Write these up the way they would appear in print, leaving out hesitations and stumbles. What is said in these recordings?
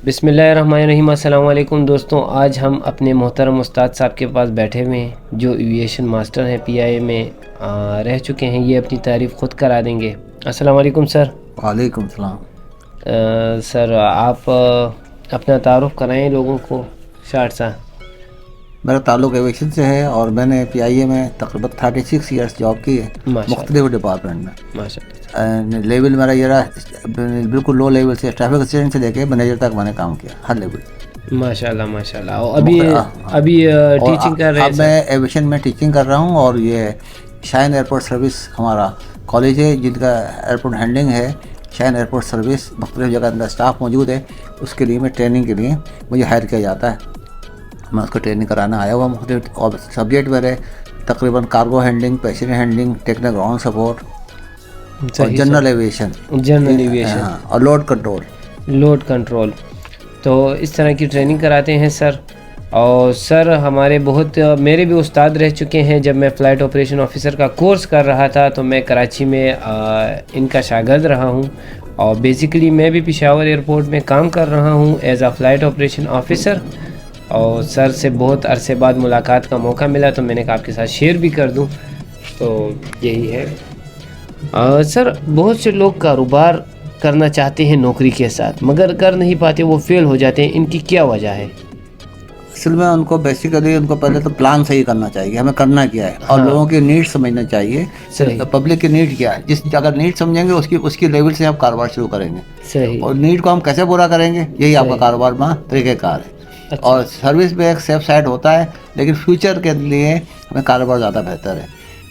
بسم اللہ الرحمن الرحیم۔ السلام علیکم دوستوں، آج ہم اپنے محترم استاد صاحب کے پاس بیٹھے ہوئے ہیں جو ایویشن ماسٹر ہیں، پی آئی اے میں رہ چکے ہیں۔ یہ اپنی تعریف خود کرا دیں گے۔ السلام علیکم سر۔ وعلیکم السلام۔ سر آپ اپنا تعارف کرائیں لوگوں کو شارٹ سا۔ میرا تعلق ایویشن سے ہے اور میں نے پی آئی اے میں تقریباً 36 ایئرس جاب کی ہے مختلف ڈپارٹمنٹ میں۔ ماشاء اللہ۔ لیول میرا یہ رہا بالکل لو لیول سے، ٹریفک اسسٹنٹ سے لے کے مینیجر تک میں نے کام کیا ہر لیول۔ ماشاء اللہ ماشاء اللہ۔ اور ابھی ٹیچنگ کر رہے ہیں؟ اب میں ایویشن میں ٹیچنگ کر رہا ہوں، اور یہ شائن ایئرپورٹ سروس ہمارا کالج ہے جن کا ایئرپورٹ ہینڈلنگ ہے۔ شائن ایئرپورٹ سروس مختلف جگہ اندر اسٹاف موجود ہے، اس کے لیے میں ٹریننگ کے لیے مجھے ہائر کیا جاتا ہے۔ میں اس کو ٹریننگ کرانا آیا ہوا مختلف، اور سبجیکٹ میرے تقریباً cargo handling, passenger handling, technical ground support اور جنرل ایویشن اور لوڈ کنٹرول۔ تو اس طرح کی ٹریننگ کراتے ہیں سر۔ اور سر ہمارے میرے بھی استاد رہ چکے ہیں۔ جب میں فلائٹ آپریشن آفیسر کا کورس کر رہا تھا تو میں کراچی میں ان کا شاگرد رہا ہوں، اور بیسیکلی میں بھی پشاور ایئرپورٹ میں کام کر رہا ہوں as a flight operation officer. اور سر سے بہت عرصے بعد ملاقات کا موقع ملا تو میں نے کہا آپ کے ساتھ شیئر بھی کر دوں۔ تو یہی ہے سر، بہت سے لوگ کاروبار کرنا چاہتے ہیں نوکری کے ساتھ مگر کر نہیں پاتے، وہ فیل ہو جاتے ہیں۔ ان کی کیا وجہ ہے؟ اصل میں ان کو بیسیکلی ان کو پہلے تو پلان صحیح کرنا چاہیے، ہمیں کرنا کیا ہے، اور لوگوں کی نیڈ سمجھنا چاہیے، پبلک کی نیڈ کیا ہے۔ اگر نیڈ سمجھیں گے اس کی لیول سے آپ کاروبار شروع کریں گے۔ صحیح۔ اور نیڈ کو ہم کیسے پورا کریں گے، یہی آپ کا کاروبار میں طریقہ کار ہے۔ اور سروس میں ایک سیف سائڈ ہوتا ہے، لیکن فیوچر کے لیے ہمیں کاروبار زیادہ بہتر ہے۔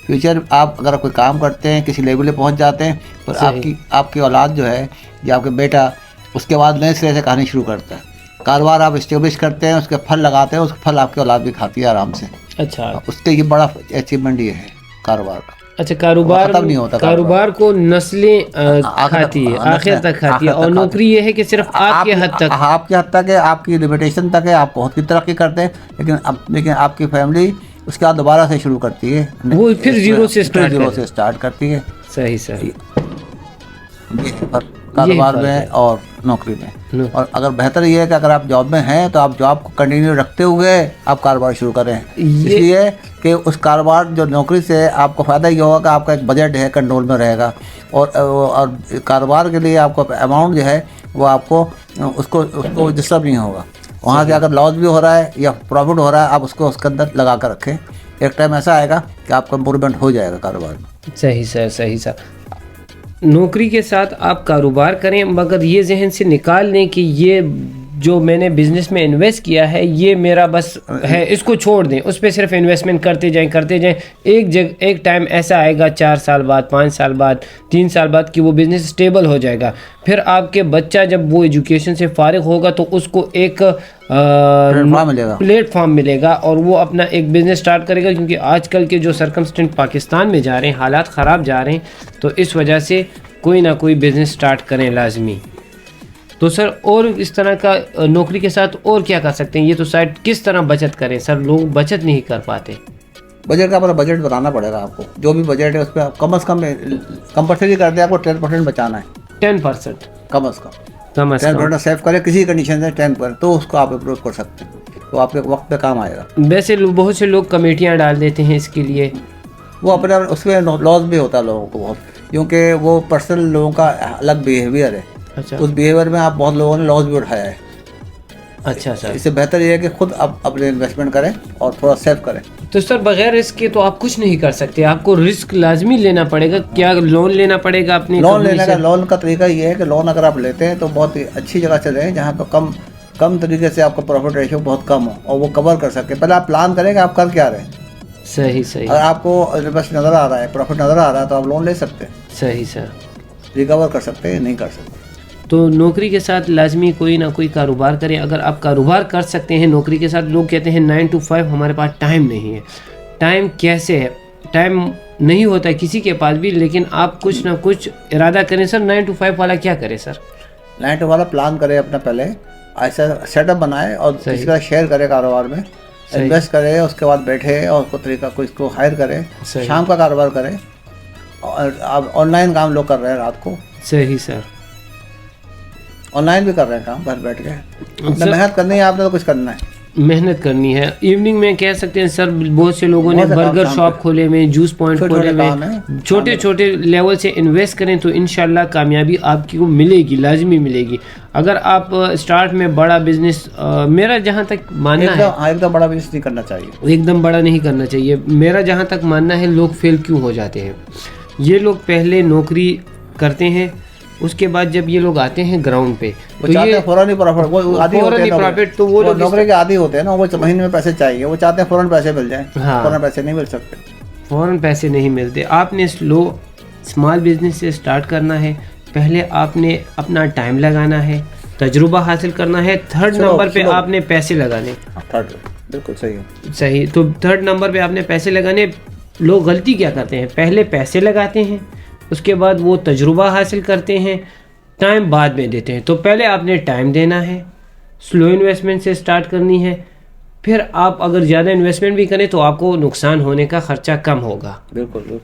فیوچر آپ اگر کوئی کام کرتے ہیں، کسی لیول پہ پہنچ جاتے ہیں، تو آپ کی اولاد جو ہے یا آپ کے بیٹا اس کے بعد نئے سرے سے کہانی شروع کرتا ہے۔ کاروبار آپ اسٹیبلش کرتے ہیں، اس کے پھل لگاتے ہیں، اس کے پھل آپ کی اولاد بھی کھاتی ہے آرام سے۔ اچھا، اس کے یہ بڑا اچیومنٹ یہ ہے کاروبار کا۔ اچھا، کاروبار کو نسلیں کھاتی ہے، آخر تک کھاتی ہے، اور نوکری یہ ہے کہ صرف آپ کے حد تک ہے، آپ کی لمیٹیشن تک ہے، آپ بہت کی ترقی کرتے ہیں، لیکن آپ کی فیملی اس کے بعد دوبارہ سے شروع کرتی ہے، وہ پھر زیرو سے اسٹارٹ کرتی ہے۔ صحیح۔ کاروبار میں اور نوکری میں۔ اور اگر بہتر یہ ہے کہ اگر آپ جاب میں ہیں تو آپ جاب کو کنٹینیو رکھتے ہوئے آپ کاروبار شروع کریں، اس لیے کہ اس کاروبار جو نوکری سے آپ کو فائدہ یہ ہوگا کہ آپ کا ایک بجٹ ہے کنٹرول میں رہے گا، اور کاروبار کے لیے آپ کو اماؤنٹ جو ہے وہ آپ کو اس کو ڈسٹرب نہیں ہوگا۔ وہاں سے اگر لاس بھی ہو رہا ہے یا پروفٹ ہو رہا ہے، آپ اس کو اس کے اندر لگا کر رکھیں۔ ایک ٹائم ایسا آئے گا کہ آپ کا امپرومنٹ ہو جائے گا کاروبار میں۔ صحیح سر۔ نوکری کے ساتھ آپ کاروبار کریں، مگر یہ ذہن سے نکال لیں کہ یہ جو میں نے بزنس میں انویسٹ کیا ہے یہ میرا بس ہے، اس کو چھوڑ دیں، اس پہ صرف انویسٹمنٹ کرتے جائیں۔ ایک ٹائم ایسا آئے گا 4 سال بعد، 5 سال بعد، 3 سال بعد کہ وہ بزنس اسٹیبل ہو جائے گا۔ پھر آپ کے بچہ جب وہ ایجوکیشن سے فارغ ہوگا تو اس کو ایک پلیٹ فارم ملے گا اور وہ اپنا ایک بزنس سٹارٹ کرے گا، کیونکہ آج کل کے جو سرکمسٹنٹ پاکستان میں جا رہے ہیں، حالات خراب جا رہے ہیں، تو اس وجہ سے کوئی نہ کوئی بزنس سٹارٹ کریں لازمی۔ تو سر اور اس طرح کا نوکری کے ساتھ اور کیا کر سکتے ہیں؟ یہ تو سائٹ کس طرح بچت کریں سر؟ لوگ بچت نہیں کر پاتے۔ بجٹ کا بجٹ بتانا پڑے گا آپ کو، جو بھی بجٹ ہے اس پہ کم از کم کمپلسری کر دیں، آپ کو 10% بچانا ہے۔ 10% کم از کم 10% سیو کریں کسی کنڈیشن سے 10%، تو اس کو آپ امپروو کر سکتے ہیں، تو آپ کے وقت پہ کام آئے گا۔ ویسے بہت سے لوگ کمیٹیاں ڈال دیتے ہیں اس کے لیے، وہ اپنے اس میں لاس بھی ہوتا ہے لوگوں کو بہت، کیونکہ وہ پرسنل لوگوں کا الگ بیہیویئر ہے۔ اچھا، اس بیہیویئر میں آپ بہت لوگوں نے لاس بھی اٹھایا ہے۔ اچھا سر، اس سے بہتر یہ ہے کہ خود آپ اپنے انویسٹمنٹ کریں اور تھوڑا سیو کریں۔ تو سر بغیر رسک کے تو آپ کچھ نہیں کر سکتے، آپ کو رسک لازمی لینا پڑے گا۔ کیا لون لینا پڑے گا اپنی؟ لون کا طریقہ یہ ہے کہ لون اگر آپ لیتے ہیں تو بہت ہی اچھی جگہ سے لیں جہاں پہ کم طریقے سے آپ کا پروفٹ ریشو بہت کم ہو اور وہ کور کر سکے۔ پہلے آپ پلان کریں کہ آپ کر کیا رہے ہیں۔ صحیح۔ اگر آپ کو بس نظر آ رہا ہے، پروفٹ نظر آ رہا ہے، تو آپ لون لے سکتے ہیں۔ صحیح سر، ریکور کر سکتے ہیں، نہیں کر سکتے۔ تو نوکری کے ساتھ لازمی کوئی نہ کوئی کاروبار کریں۔ اگر آپ کاروبار کر سکتے ہیں نوکری کے ساتھ، لوگ کہتے ہیں 9 to 5 ہمارے پاس ٹائم نہیں ہے۔ ٹائم کیسے ہے؟ ٹائم نہیں ہوتا ہے کسی کے پاس بھی، لیکن آپ کچھ نہ کچھ ارادہ کریں۔ سر 9 to 5 والا کیا کرے سر؟ 9 to 5 والا پلان کرے اپنا، پہلے ایسا سیٹ اپ بنائے اور کسی کا شیئر کرے کاروبار میں، انویسٹ کرے، اس کے بعد بیٹھے اور اس کو طریقہ اس کو ہائر کرے، شام کا کاروبار کرے۔ اور آن لائن کام لوگ کر رہے ہیں رات کو۔ صحیح سر۔ آن لائن بھی کر رہے ہیں کام گھر بیٹھ کے. محنت کرنی ہے آپ نے تو کچھ کرنا ہے, محنت کرنی ہے. ایوننگ میں کہہ سکتے ہیں سر بہت سے لوگوں نے برگر شاپ کھولے ہوئے, جوس پوائنٹ کھولے ہوئے, چھوٹے چھوٹے لیول سے انویسٹ کریں تو انشاءاللہ کامیابی آپ کی کو ملے گی, لازمی ملے گی. اگر آپ اسٹارٹ میں بڑا بزنس, میرا جہاں تک ماننا ہے ایک دم بڑا بزنس نہیں کرنا چاہیے, ایک دم بڑا نہیں کرنا چاہیے. میرا جہاں تک ماننا ہے لوگ فیل کیوں ہو جاتے ہیں, یہ لوگ پہلے نوکری کرتے ہیں, اس کے بعد جب یہ لوگ آتے ہیں گراؤنڈ پہ تو یہ فوراً پروفٹ, تو وہ لوگ نوکری کے عادی ہوتے ہیں نا, وہ مہینے میں پیسے چاہیے, وہ چاہتے ہیں فوراً پیسے مل جائیں. فوراً پیسے نہیں مل سکتے, فوراً پیسے نہیں ملتے. آپ نے اسمال بزنس سے اسٹارٹ کرنا ہے. پہلے آپ نے اپنا ٹائم لگانا ہے, تجربہ حاصل کرنا ہے. تھرڈ نمبر پہ آپ نے پیسے لگانے. بالکل صحیح. تو تھرڈ نمبر پہ آپ نے پیسے لگانے. لوگ غلطی کیا کرتے ہیں, پہلے پیسے لگاتے ہیں, اس کے بعد وہ تجربہ حاصل کرتے ہیں, ٹائم بعد میں دیتے ہیں. تو پہلے آپ نے ٹائم دینا ہے, سلو انویسٹمنٹ سے اسٹارٹ کرنی ہے. پھر آپ اگر زیادہ انویسٹمنٹ بھی کریں تو آپ کو نقصان ہونے کا خرچہ کم ہوگا. بالکل,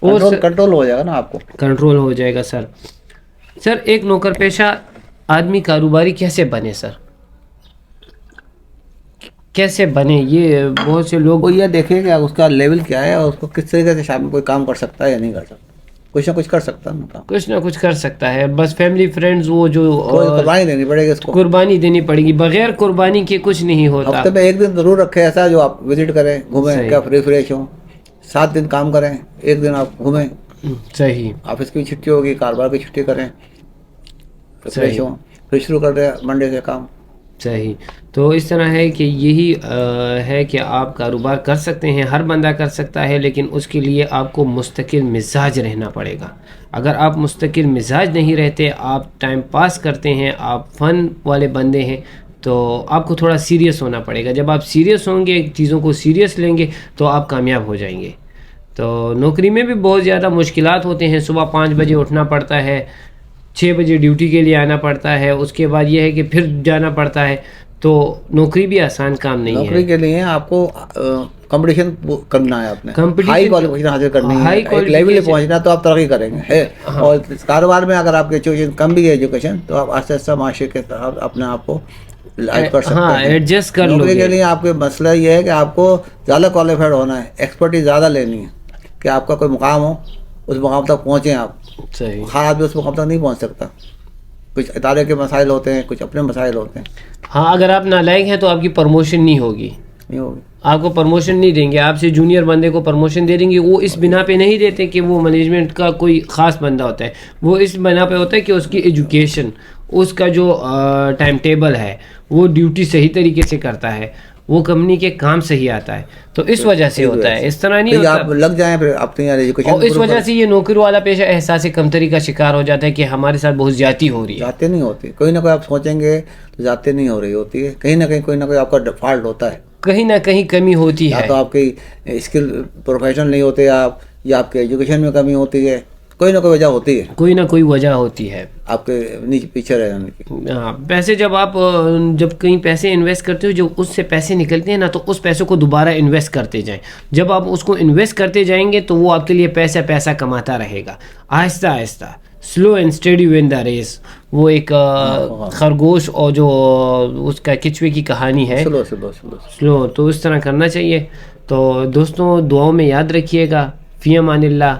اور کنٹرول ہو جائے گا نا, آپ کو کنٹرول ہو جائے گا. سر ایک نوکر پیشہ آدمی کاروباری کیسے بنے سر, کیسے بنے؟ یہ بہت سے لوگ یہ دیکھیں کہ اس کا لیول کیا ہے اور اس کو کس طریقے سے شام میں کوئی کام کر سکتا ہے یا نہیں کر سکتا. کچھ نہ کچھ کر سکتا ہے, کچھ نہ کچھ کر سکتا ہے. بس فیملی فرینڈز وہ جو قربانی دینی پڑے گی, اس کو قربانی دینی پڑے گی. بغیر قربانی کے کچھ نہیں ہوتا. ہفتے میں ایک دن ضرور رکھے ایسا جو آپ وزٹ کریں, گھومیں, کیا ریفریش ہوں. 7 دن کام کریں, ایک دن آپ گھومیں. صحیح. آفس کی چھٹی ہوگی, کاروبار کی چھٹی کریں, ریفریش ہوں, پھر شروع کر دیں منڈے سے کام. صحیح. تو اس طرح ہے کہ یہی ہے کہ آپ کاروبار کر سکتے ہیں, ہر بندہ کر سکتا ہے, لیکن اس کے لیے آپ کو مستقل مزاج رہنا پڑے گا. اگر آپ مستقل مزاج نہیں رہتے, آپ ٹائم پاس کرتے ہیں, آپ فن والے بندے ہیں, تو آپ کو تھوڑا سیریس ہونا پڑے گا. جب آپ سیریس ہوں گے, چیزوں کو سیریس لیں گے, تو آپ کامیاب ہو جائیں گے. تو نوکری میں بھی بہت زیادہ مشکلات ہوتے ہیں. صبح 5 بجے اٹھنا پڑتا ہے, 6 بجے ڈیوٹی کے لیے آنا پڑتا ہے. اس کے بعد یہ ہے کہ پھر جانا پڑتا ہے. تو نوکری بھی آسان کام نہیں ہے. نوکری کے لیے آپ کو کمپٹیشن کرنا ہے, آپ نے ہائی کوالیفکیشن حاصل کرنی ہے, ایک لیول پہ پہنچنا, تو آپ ترقی کریں گے. اور کاروبار میں اگر آپ کی ایجوکیشن کم بھی ہے ایجوکیشن, تو آپ آہستہ آہستہ معاشرے کے طرف اپنے آپ کو کر سکتے ہیں, ایڈجسٹ کر لو. نوکری کے لیے آپ کے مسئلہ یہ ہے کہ آپ کو زیادہ کوالیفائڈ ہونا ہے, ایکسپرٹیز زیادہ لینی ہے, کہ آپ کا کوئی مقام ہو, اس مقام تک پہنچیں آپ. صحیح. ہر آدمی اس مقام تک نہیں پہنچ سکتا. کچھ ادارے کے مسائل ہوتے ہیں, کچھ اپنے مسائل ہوتے ہیں. ہاں, اگر آپ نالائق ہیں تو آپ کی پروموشن نہیں ہوگی, آپ کو پروموشن نہیں دیں گے. آپ سے جونیئر بندے کو پروموشن دے دیں گے. وہ اس بنا پہ نہیں دیتے کہ وہ مینجمنٹ کا کوئی خاص بندہ ہوتا ہے, وہ اس بنا پہ ہوتا ہے کہ اس کی ایجوکیشن, اس کا جو ٹائم ٹیبل ہے, وہ ڈیوٹی صحیح طریقے سے کرتا ہے, وہ کمپنی کے کام صحیح آتا ہے. تو اس وجہ سے ہوتا ہے, اس طرح نہیں ہوتا. آپ لگ جائیں پھر اپنی ایجوکیشن, اور اس وجہ سے یہ نوکری والا پیشہ احساس کمتری کا شکار ہو جاتا ہے کہ ہمارے ساتھ بہت زیادتی ہو رہی ہے. زیادتی نہیں ہوتی, کوئی نہ کوئی آپ سوچیں گے تو زیادتی نہیں ہو رہی ہوتی ہے. کہیں نہ کہیں کوئی نہ کوئی آپ کا فالٹ ہوتا ہے, کہیں نہ کہیں کمی ہوتی ہے. یا تو آپ کی اسکل پروفیشنل نہیں ہوتے آپ, یا آپ کے ایجوکیشن میں کمی ہوتی ہے. کوئی نہ کوئی وجہ ہوتی ہے, کوئی نہ کوئی وجہ ہوتی ہے آپ کے نیچے پیچھے رہ جانے کی. ہاں, پیسے جب کہیں پیسے انویسٹ کرتے ہو, جو اس سے پیسے نکلتے ہیں نا, تو اس پیسے کو دوبارہ انویسٹ کرتے جائیں. جب آپ اس کو انویسٹ کرتے جائیں گے تو وہ آپ کے لیے پیسہ کماتا رہے گا. آہستہ آہستہ, slow and steady win the race. وہ ایک خرگوش اور جو اس کا کچوے کی کہانی ہے, سلو. تو اس طرح کرنا چاہیے. تو دوستوں, دعاؤں میں یاد رکھیے گا. فی امان اللہ.